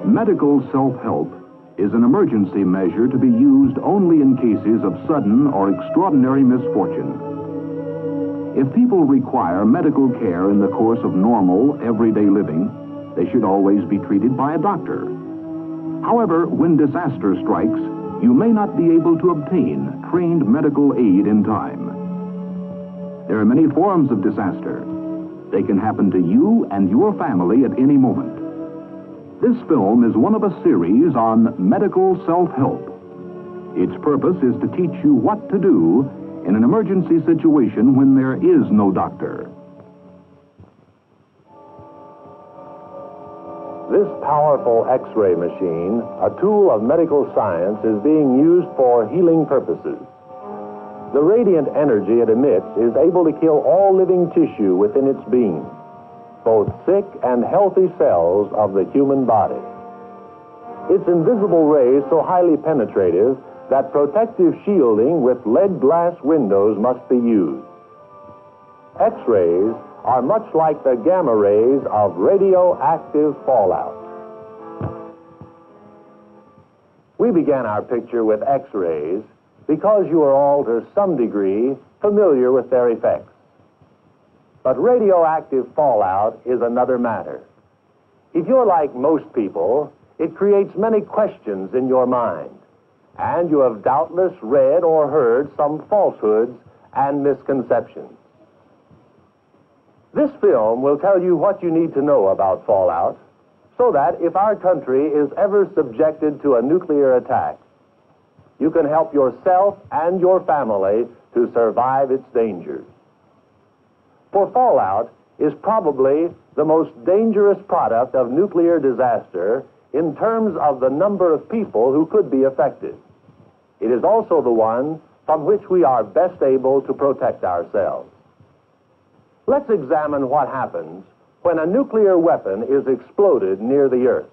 Medical self-help is an emergency measure to be used only in cases of sudden or extraordinary misfortune. If people require medical care in the course of normal, everyday living, they should always be treated by a doctor. However, when disaster strikes, you may not be able to obtain trained medical aid in time. There are many forms of disaster. They can happen to you and your family at any moment. This film is one of a series on medical self-help. Its purpose is to teach you what to do in an emergency situation when there is no doctor. This powerful X-ray machine, a tool of medical science, is being used for healing purposes. The radiant energy it emits is able to kill all living tissue within its beam, both sick and healthy cells of the human body. Its invisible rays so highly penetrative that protective shielding with lead glass windows must be used. X-rays are much like the gamma rays of radioactive fallout. We began our picture with X-rays because you are all to some degree familiar with their effects. But radioactive fallout is another matter. If you're like most people, it creates many questions in your mind, and you have doubtless read or heard some falsehoods and misconceptions. This film will tell you what you need to know about fallout, so that if our country is ever subjected to a nuclear attack, you can help yourself and your family to survive its dangers. For fallout is probably the most dangerous product of nuclear disaster in terms of the number of people who could be affected. It is also the one from which we are best able to protect ourselves. Let's examine what happens when a nuclear weapon is exploded near the Earth.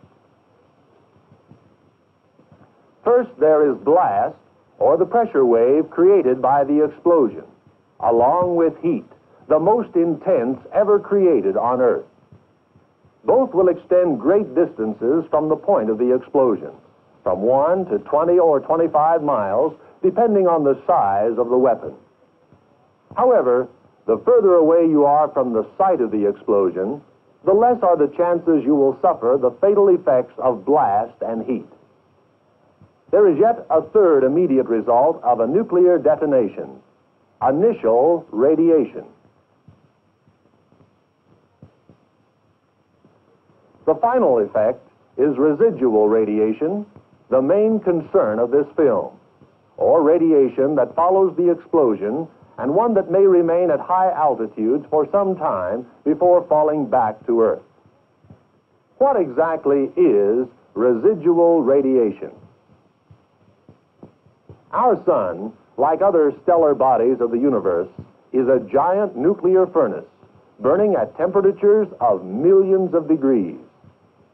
First, there is blast, or the pressure wave created by the explosion, along with heat, the most intense ever created on Earth. Both will extend great distances from the point of the explosion, from 1 to 20 or 25 miles, depending on the size of the weapon. However, the further away you are from the site of the explosion, the less are the chances you will suffer the fatal effects of blast and heat. There is yet a third immediate result of a nuclear detonation: initial radiation. The final effect is residual radiation, the main concern of this film, or radiation that follows the explosion and one that may remain at high altitudes for some time before falling back to Earth. What exactly is residual radiation? Our sun, like other stellar bodies of the universe, is a giant nuclear furnace burning at temperatures of millions of degrees,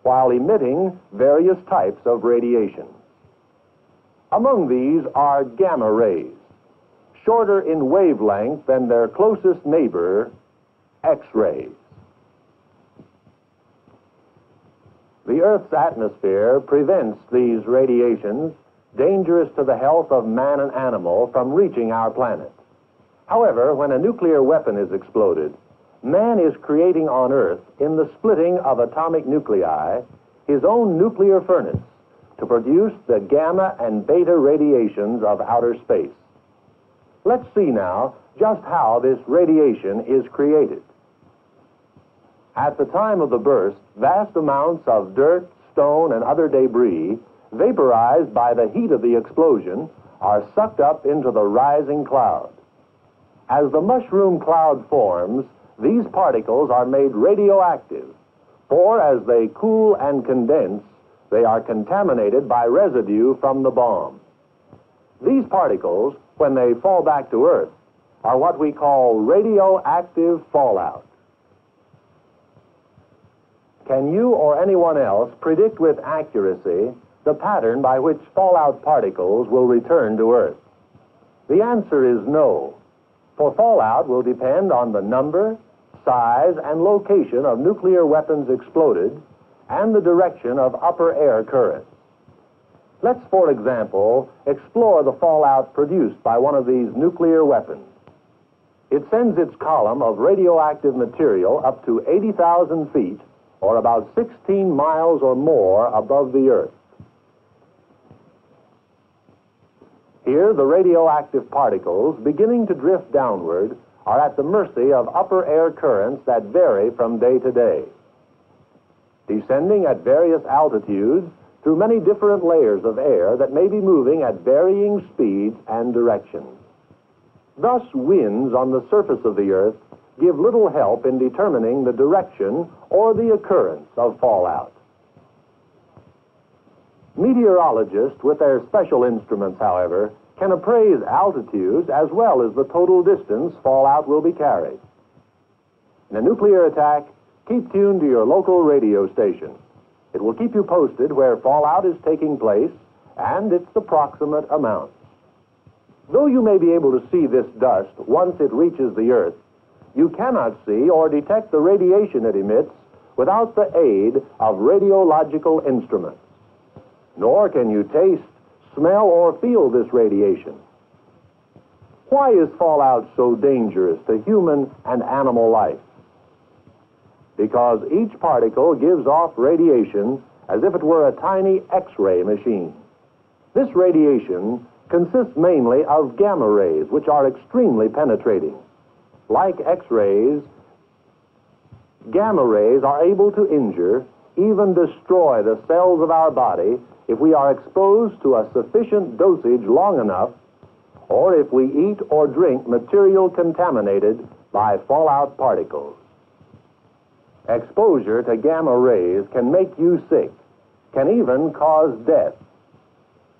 while emitting various types of radiation. Among these are gamma rays, shorter in wavelength than their closest neighbor, X-rays. The Earth's atmosphere prevents these radiations, dangerous to the health of man and animal, from reaching our planet. However, when a nuclear weapon is exploded, man is creating on Earth, in the splitting of atomic nuclei, his own nuclear furnace to produce the gamma and beta radiations of outer space. Let's see now just how this radiation is created. At the time of the burst, vast amounts of dirt, stone, and other debris, vaporized by the heat of the explosion, are sucked up into the rising cloud. As the mushroom cloud forms, these particles are made radioactive, for as they cool and condense, they are contaminated by residue from the bomb. These particles, when they fall back to Earth, are what we call radioactive fallout. Can you or anyone else predict with accuracy the pattern by which fallout particles will return to Earth? The answer is no, for fallout will depend on the number, size, and location of nuclear weapons exploded and the direction of upper air currents. Let's, for example, explore the fallout produced by one of these nuclear weapons. It sends its column of radioactive material up to 80,000 feet, or about 16 miles or more above the Earth. Here, the radioactive particles, beginning to drift downward, are at the mercy of upper air currents that vary from day to day. Descending at various altitudes through many different layers of air that may be moving at varying speeds and directions. Thus, winds on the surface of the Earth give little help in determining the direction or the occurrence of fallout. Meteorologists, with their special instruments, however, can appraise altitudes as well as the total distance fallout will be carried. In a nuclear attack, keep tuned to your local radio station. It will keep you posted where fallout is taking place and its approximate amount. Though you may be able to see this dust once it reaches the Earth, you cannot see or detect the radiation it emits without the aid of radiological instruments. Nor can you taste, smell, or feel this radiation. Why is fallout so dangerous to human and animal life? Because each particle gives off radiation as if it were a tiny X-ray machine. This radiation consists mainly of gamma rays, which are extremely penetrating. Like X-rays, gamma rays are able to injure, even destroy the cells of our body if we are exposed to a sufficient dosage long enough, or if we eat or drink material contaminated by fallout particles. Exposure to gamma rays can make you sick, can even cause death.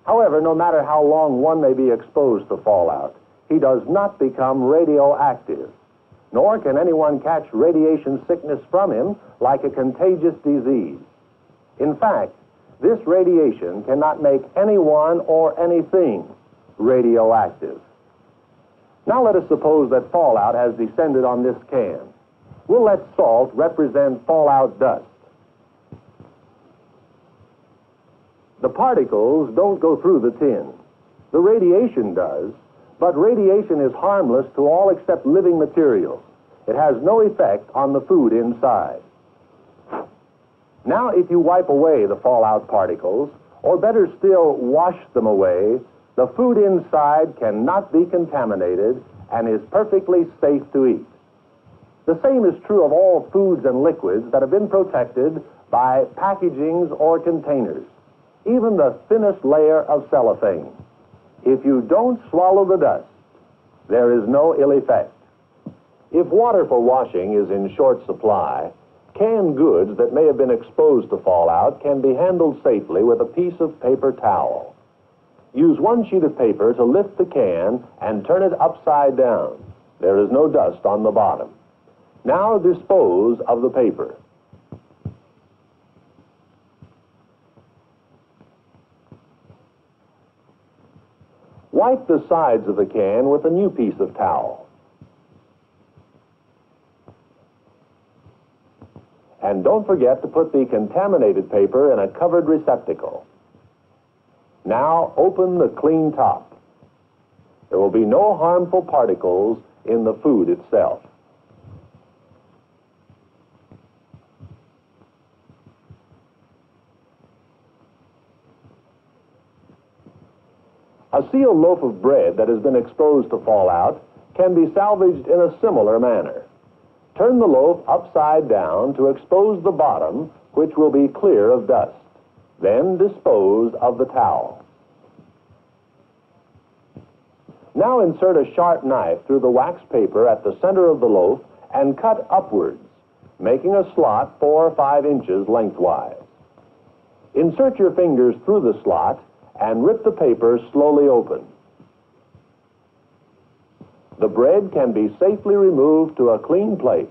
However, no matter how long one may be exposed to fallout, he does not become radioactive, nor can anyone catch radiation sickness from him like a contagious disease. In fact, this radiation cannot make anyone or anything radioactive. Now let us suppose that fallout has descended on this can. We'll let salt represent fallout dust. The particles don't go through the tin. The radiation does, but radiation is harmless to all except living materials. It has no effect on the food inside. Now, if you wipe away the fallout particles, or better still, wash them away, the food inside cannot be contaminated and is perfectly safe to eat. The same is true of all foods and liquids that have been protected by packagings or containers, even the thinnest layer of cellophane. If you don't swallow the dust, there is no ill effect. If water for washing is in short supply, canned goods that may have been exposed to fallout can be handled safely with a piece of paper towel. Use one sheet of paper to lift the can and turn it upside down. There is no dust on the bottom. Now dispose of the paper. Wipe the sides of the can with a new piece of towel. And don't forget to put the contaminated paper in a covered receptacle. Now open the clean top. There will be no harmful particles in the food itself. A sealed loaf of bread that has been exposed to fallout can be salvaged in a similar manner. Turn the loaf upside down to expose the bottom, which will be clear of dust. Then dispose of the towel. Now insert a sharp knife through the wax paper at the center of the loaf and cut upwards, making a slot 4 or 5 inches lengthwise. Insert your fingers through the slot and rip the paper slowly open. The bread can be safely removed to a clean place.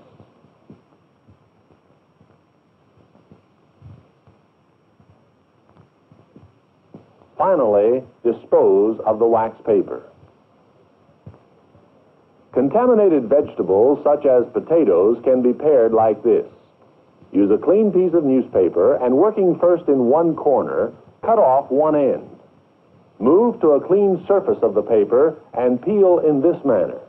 Finally, dispose of the wax paper. Contaminated vegetables, such as potatoes, can be pared like this. Use a clean piece of newspaper and, working first in one corner, cut off one end. Move to a clean surface of the paper and peel in this manner.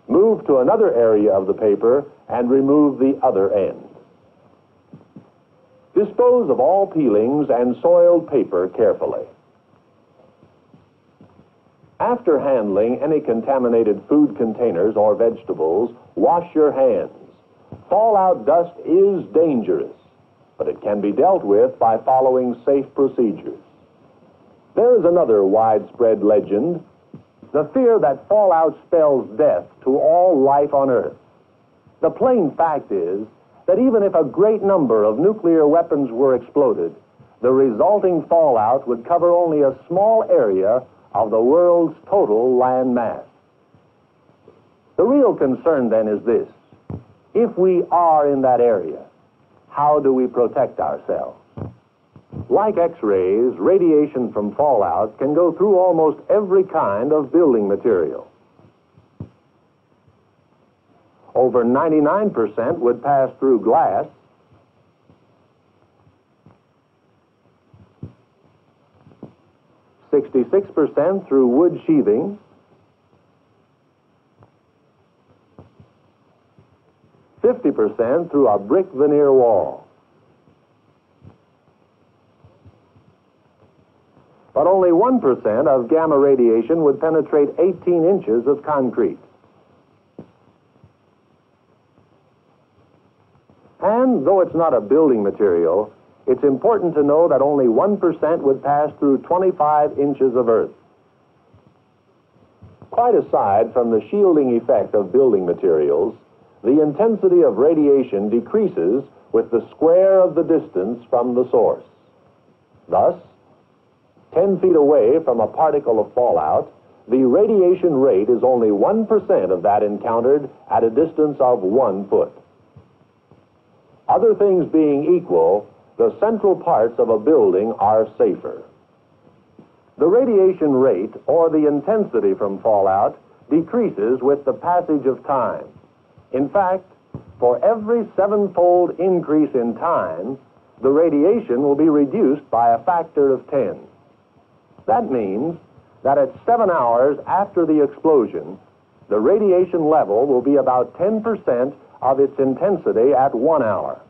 Move to another area of the paper and remove the other end. Dispose of all peelings and soiled paper carefully. After handling any contaminated food containers or vegetables, wash your hands. Fallout dust is dangerous, but it can be dealt with by following safe procedures. There is another widespread legend, the fear that fallout spells death to all life on Earth. The plain fact is that even if a great number of nuclear weapons were exploded, the resulting fallout would cover only a small area of the world's total land mass. The real concern then is this: if we are in that area, how do we protect ourselves? Like X-rays, radiation from fallout can go through almost every kind of building material. Over 99% would pass through glass, 66% through wood sheathing, 50% through a brick veneer wall. But only 1% of gamma radiation would penetrate 18 inches of concrete. And though it's not a building material, it's important to know that only 1% would pass through 25 inches of earth. Quite aside from the shielding effect of building materials, the intensity of radiation decreases with the square of the distance from the source. Thus, 10 feet away from a particle of fallout, the radiation rate is only 1% of that encountered at a distance of 1 foot. Other things being equal, the central parts of a building are safer. The radiation rate, or the intensity from fallout, decreases with the passage of time. In fact, for every 7-fold increase in time, the radiation will be reduced by a factor of 10. That means that at 7 hours after the explosion, the radiation level will be about 10% of its intensity at 1 hour.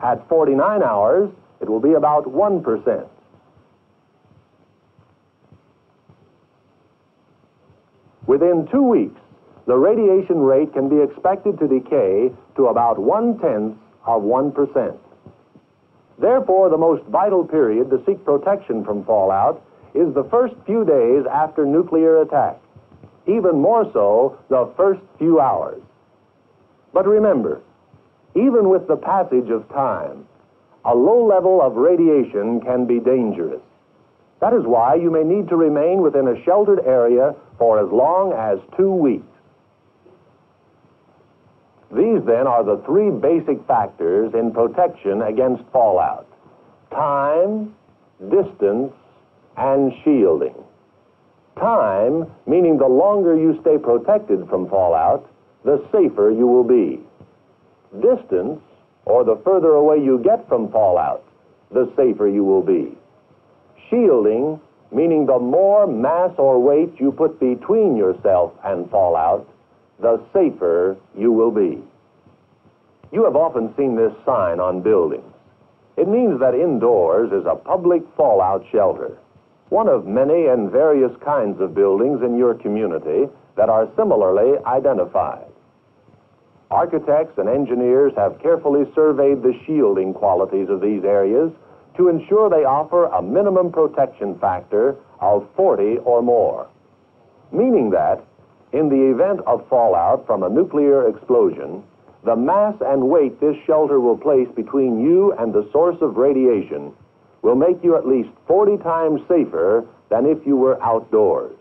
At 49 hours, it will be about 1%. Within 2 weeks, the radiation rate can be expected to decay to about 1/10 of 1%. Therefore, the most vital period to seek protection from fallout is the first few days after nuclear attack, even more so the first few hours. But remember, even with the passage of time, a low level of radiation can be dangerous. That is why you may need to remain within a sheltered area for as long as 2 weeks. These, then, are the 3 basic factors in protection against fallout: time, distance, and shielding. Time, meaning the longer you stay protected from fallout, the safer you will be. Distance, or the further away you get from fallout, the safer you will be. Shielding, meaning the more mass or weight you put between yourself and fallout, the safer you will be. You have often seen this sign on buildings. It means that indoors is a public fallout shelter, one of many and various kinds of buildings in your community that are similarly identified. Architects and engineers have carefully surveyed the shielding qualities of these areas to ensure they offer a minimum protection factor of 40 or more, meaning that, in the event of fallout from a nuclear explosion, the mass and weight this shelter will place between you and the source of radiation will make you at least 40 times safer than if you were outdoors.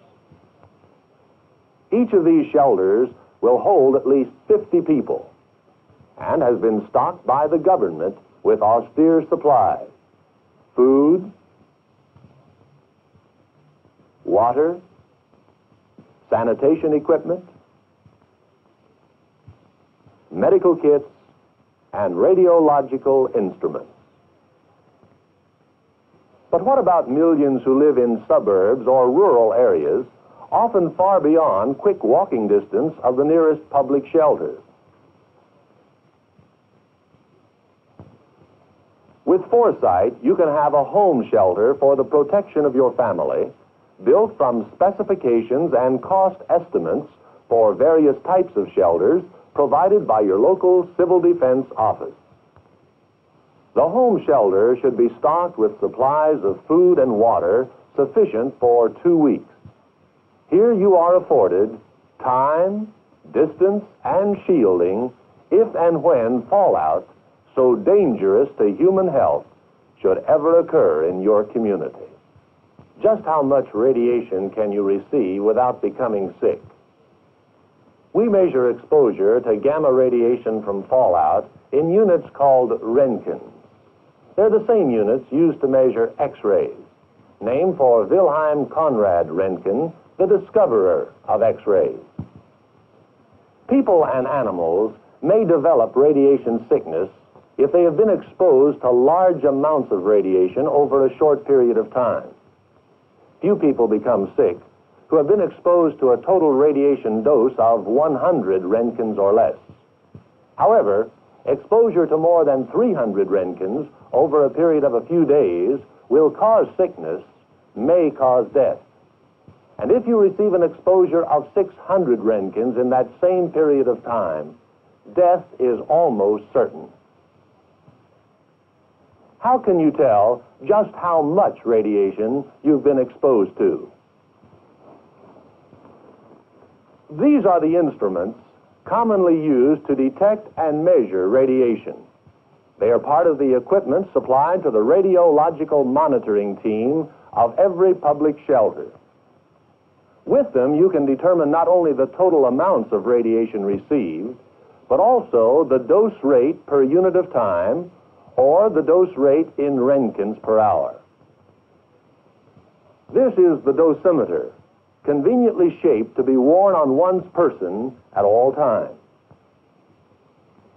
Each of these shelters will hold at least 50 people and has been stocked by the government with austere supplies: food, water, sanitation equipment, medical kits, and radiological instruments. But what about millions who live in suburbs or rural areas, often far beyond quick walking distance of the nearest public shelter? With foresight, you can have a home shelter for the protection of your family, built from specifications and cost estimates for various types of shelters provided by your local civil defense office. The home shelter should be stocked with supplies of food and water sufficient for 2 weeks. Here you are afforded time, distance, and shielding if and when fallout so dangerous to human health should ever occur in your community. Just how much radiation can you receive without becoming sick? We measure exposure to gamma radiation from fallout in units called Roentgens. They're the same units used to measure X-rays, named for Wilhelm Conrad Roentgen, the discoverer of X-rays. People and animals may develop radiation sickness if they have been exposed to large amounts of radiation over a short period of time. Few people become sick who have been exposed to a total radiation dose of 100 Roentgens or less. However, exposure to more than 300 Roentgens over a period of a few days will cause sickness, may cause death. And if you receive an exposure of 600 Roentgens in that same period of time, death is almost certain. How can you tell just how much radiation you've been exposed to? These are the instruments commonly used to detect and measure radiation. They are part of the equipment supplied to the radiological monitoring team of every public shelter. With them, you can determine not only the total amounts of radiation received, but also the dose rate per unit of time, or the dose rate in Roentgens per hour. This is the dosimeter, conveniently shaped to be worn on one's person at all times.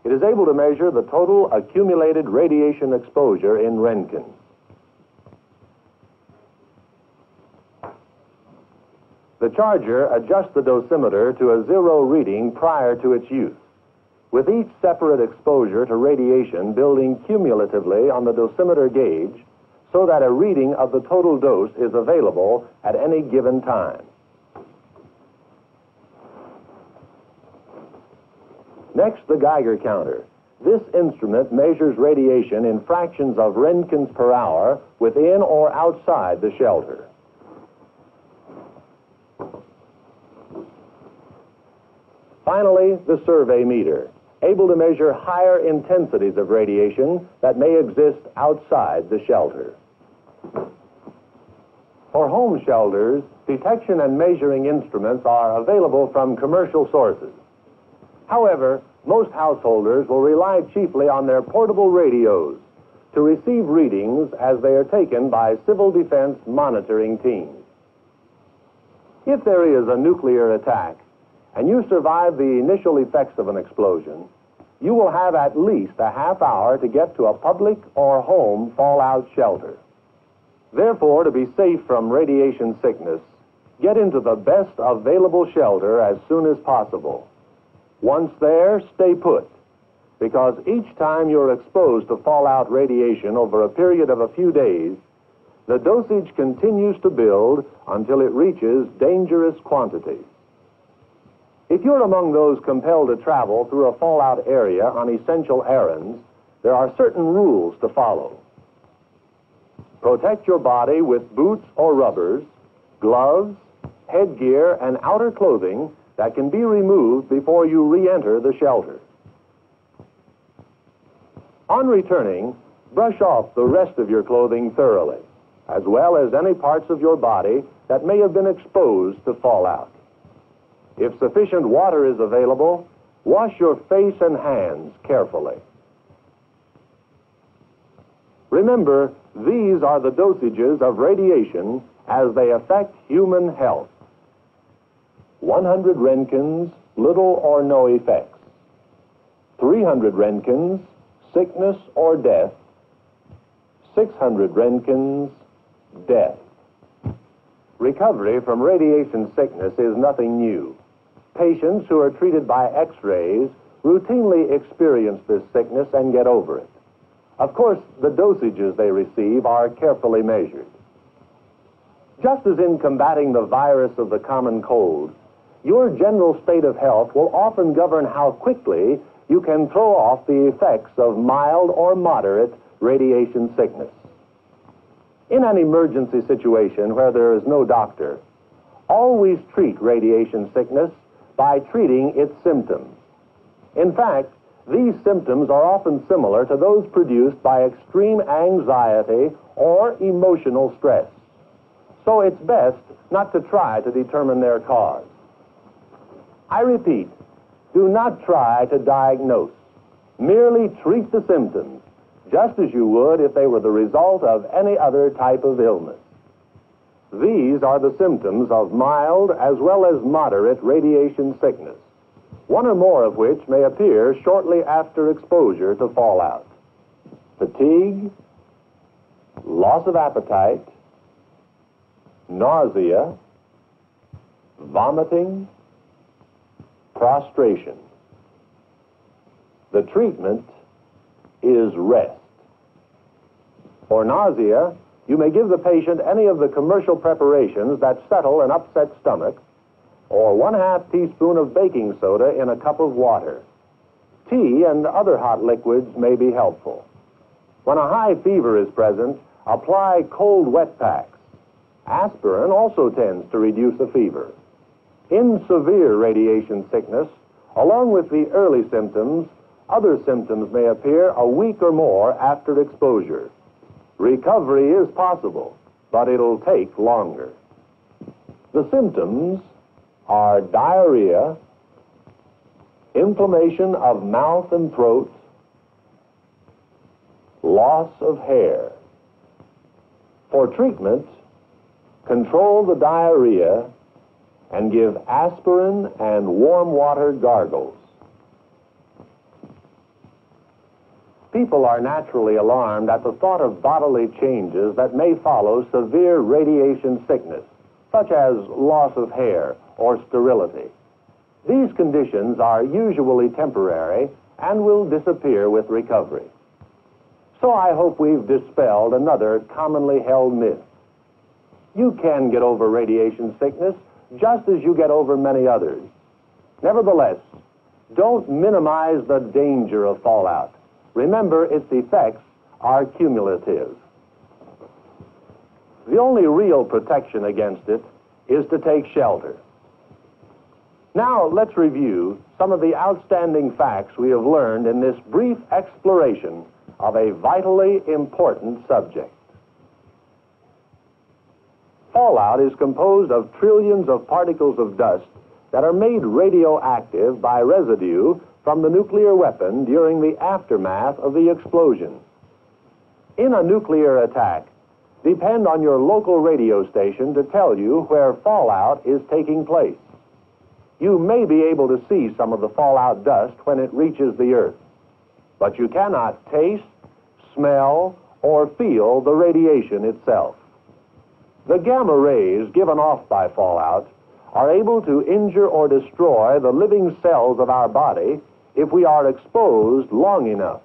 It is able to measure the total accumulated radiation exposure in Roentgens. The charger adjusts the dosimeter to a zero reading prior to its use, with each separate exposure to radiation building cumulatively on the dosimeter gauge so that a reading of the total dose is available at any given time. Next, the Geiger counter. This instrument measures radiation in fractions of Roentgens per hour within or outside the shelter. Finally, the survey meter, able to measure higher intensities of radiation that may exist outside the shelter. For home shelters, detection and measuring instruments are available from commercial sources. However, most householders will rely chiefly on their portable radios to receive readings as they are taken by civil defense monitoring teams. If there is a nuclear attack and you survive the initial effects of an explosion, you will have at least a half hour to get to a public or home fallout shelter. Therefore, to be safe from radiation sickness, get into the best available shelter as soon as possible. Once there, stay put, because each time you're exposed to fallout radiation over a period of a few days, the dosage continues to build until it reaches dangerous quantities. If you're among those compelled to travel through a fallout area on essential errands, there are certain rules to follow. Protect your body with boots or rubbers, gloves, headgear, and outer clothing that can be removed before you re-enter the shelter. On returning, brush off the rest of your clothing thoroughly, as well as any parts of your body that may have been exposed to fallout. If sufficient water is available, wash your face and hands carefully. Remember, these are the dosages of radiation as they affect human health. 100 Roentgens, little or no effects. 300 Roentgens, sickness or death. 600 Roentgens, death. Recovery from radiation sickness is nothing new. Patients who are treated by X-rays routinely experience this sickness and get over it. Of course, the dosages they receive are carefully measured. Just as in combating the virus of the common cold, your general state of health will often govern how quickly you can throw off the effects of mild or moderate radiation sickness. In an emergency situation where there is no doctor, always treat radiation sickness by treating its symptoms. In fact, these symptoms are often similar to those produced by extreme anxiety or emotional stress. So it's best not to try to determine their cause. I repeat, do not try to diagnose. Merely treat the symptoms, just as you would if they were the result of any other type of illness. These are the symptoms of mild as well as moderate radiation sickness, one or more of which may appear shortly after exposure to fallout. Fatigue, loss of appetite, nausea, vomiting, prostration. The treatment is rest. For nausea, you may give the patient any of the commercial preparations that settle an upset stomach, or 1/2 teaspoon of baking soda in a cup of water. Tea and other hot liquids may be helpful. When a high fever is present, apply cold wet packs. Aspirin also tends to reduce the fever. In severe radiation sickness, along with the early symptoms, other symptoms may appear a week or more after exposure. Recovery is possible, but it'll take longer. The symptoms are diarrhea, inflammation of mouth and throat, loss of hair. For treatment, control the diarrhea and give aspirin and warm water gargles. People are naturally alarmed at the thought of bodily changes that may follow severe radiation sickness, such as loss of hair or sterility. These conditions are usually temporary and will disappear with recovery. So I hope we've dispelled another commonly held myth. You can get over radiation sickness just as you get over many others. Nevertheless, don't minimize the danger of fallout. Remember, its effects are cumulative. The only real protection against it is to take shelter. Now, let's review some of the outstanding facts we have learned in this brief exploration of a vitally important subject. Fallout is composed of trillions of particles of dust that are made radioactive by residue from the nuclear weapon during the aftermath of the explosion. In a nuclear attack, depend on your local radio station to tell you where fallout is taking place. You may be able to see some of the fallout dust when it reaches the earth, but you cannot taste, smell, or feel the radiation itself. The gamma rays given off by fallout are able to injure or destroy the living cells of our body if we are exposed long enough.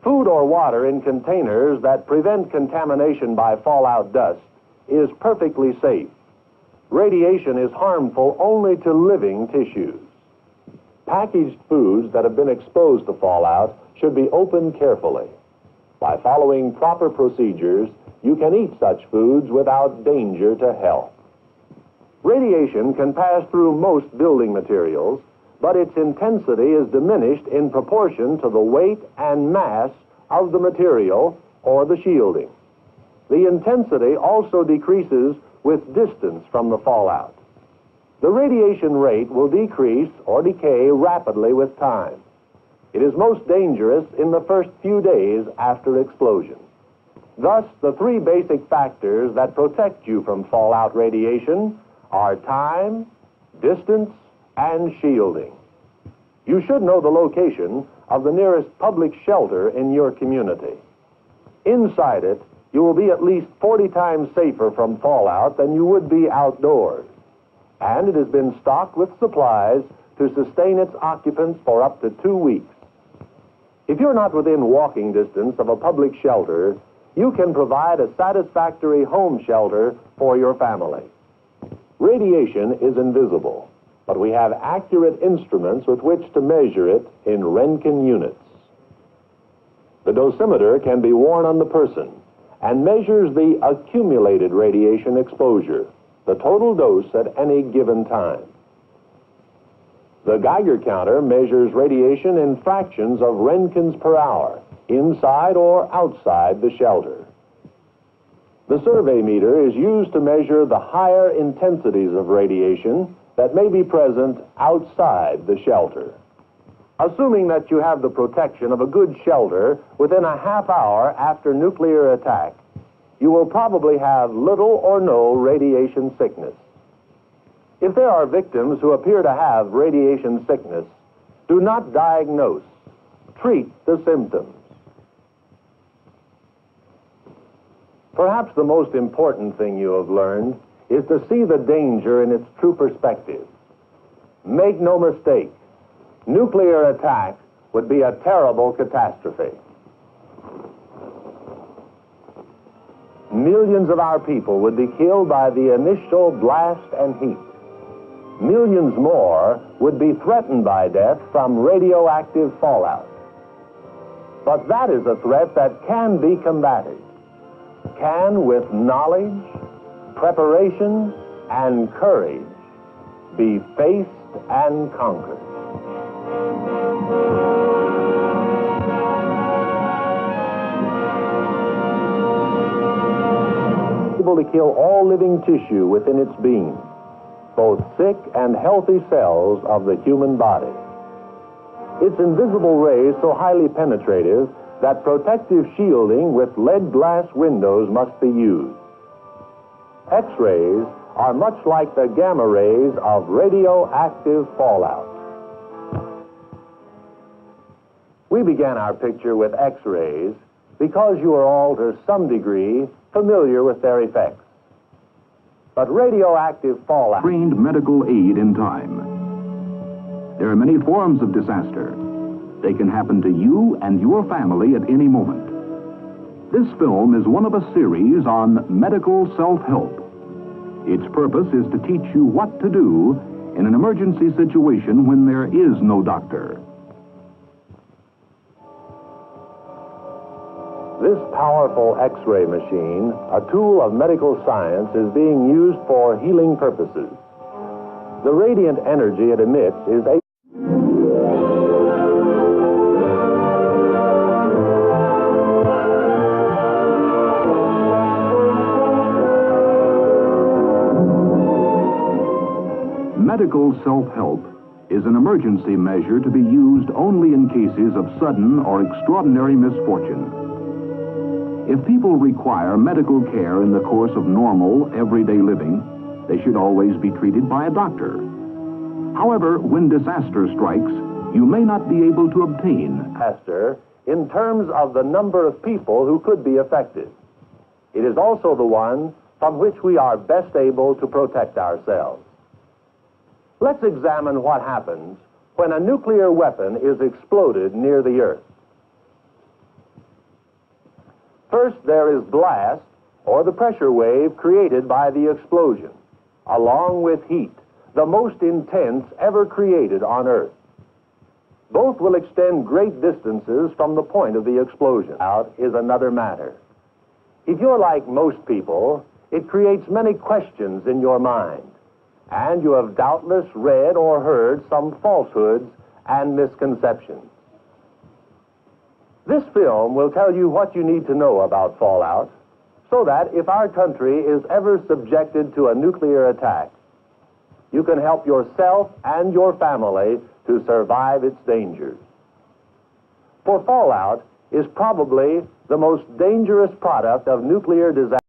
Food or water in containers that prevent contamination by fallout dust is perfectly safe. Radiation is harmful only to living tissues. Packaged foods that have been exposed to fallout should be opened carefully. By following proper procedures, you can eat such foods without danger to health. Radiation can pass through most building materials, but its intensity is diminished in proportion to the weight and mass of the material or the shielding. The intensity also decreases with distance from the fallout. The radiation rate will decrease or decay rapidly with time. It is most dangerous in the first few days after explosion. Thus, the three basic factors that protect you from fallout radiation are time, distance, and shielding. You should know the location of the nearest public shelter in your community. Inside it, you will be at least 40 times safer from fallout than you would be outdoors. And it has been stocked with supplies to sustain its occupants for up to 2 weeks. If you're not within walking distance of a public shelter, you can provide a satisfactory home shelter for your family. Radiation is invisible, but we have accurate instruments with which to measure it in Roentgen units. The dosimeter can be worn on the person and measures the accumulated radiation exposure, the total dose at any given time. The Geiger counter measures radiation in fractions of Roentgens per hour, inside or outside the shelter. The survey meter is used to measure the higher intensities of radiation that may be present outside the shelter. Assuming that you have the protection of a good shelter within a half hour after nuclear attack, you will probably have little or no radiation sickness. If there are victims who appear to have radiation sickness, do not diagnose. Treat the symptoms. Perhaps the most important thing you have learned is to see the danger in its true perspective. Make no mistake, nuclear attack would be a terrible catastrophe. Millions of our people would be killed by the initial blast and heat. Millions more would be threatened by death from radioactive fallout. But that is a threat that can be combated. Can, with knowledge, preparation, and courage, be faced and conquered. Able to kill all living tissue within its being, both sick and healthy cells of the human body. Its invisible rays so highly penetrative that protective shielding with lead glass windows must be used. X-rays are much like the gamma rays of radioactive fallout. We began our picture with X-rays because you are all to some degree familiar with their effects. But radioactive fallout... Trained medical aid in time. There are many forms of disaster. They can happen to you and your family at any moment. This film is one of a series on medical self-help. Its purpose is to teach you what to do in an emergency situation when there is no doctor. This powerful X-ray machine, a tool of medical science, is being used for healing purposes. The radiant energy it emits is a... Medical self-help is an emergency measure to be used only in cases of sudden or extraordinary misfortune. If people require medical care in the course of normal, everyday living, they should always be treated by a doctor. However, when disaster strikes, you may not be able to obtain disaster in terms of the number of people who could be affected. It is also the one from which we are best able to protect ourselves. Let's examine what happens when a nuclear weapon is exploded near the Earth. First, there is blast, or the pressure wave created by the explosion, along with heat, the most intense ever created on Earth. Both will extend great distances from the point of the explosion. Out is another matter. If you're like most people, it creates many questions in your mind, and you have doubtless read or heard some falsehoods and misconceptions. This film will tell you what you need to know about fallout, so that if our country is ever subjected to a nuclear attack, you can help yourself and your family to survive its dangers. For fallout is probably the most dangerous product of nuclear disaster.